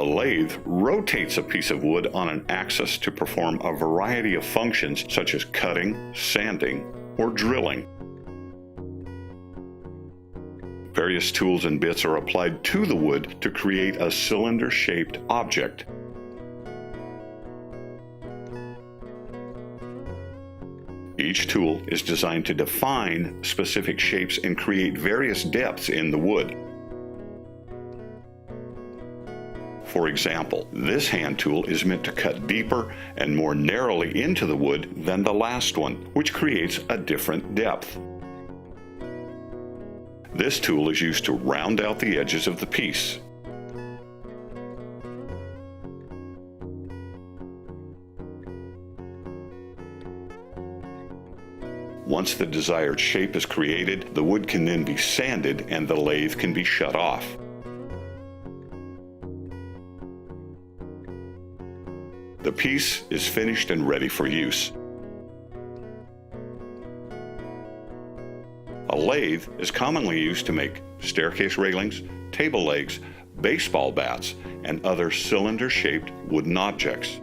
A lathe rotates a piece of wood on an axis to perform a variety of functions such as cutting, sanding, or drilling. Various tools and bits are applied to the wood to create a cylinder-shaped object. Each tool is designed to define specific shapes and create various depths in the wood. For example, this hand tool is meant to cut deeper and more narrowly into the wood than the last one, which creates a different depth. This tool is used to round out the edges of the piece. Once the desired shape is created, the wood can then be sanded and the lathe can be shut off. The piece is finished and ready for use. A lathe is commonly used to make staircase railings, table legs, baseball bats, and other cylinder-shaped wooden objects.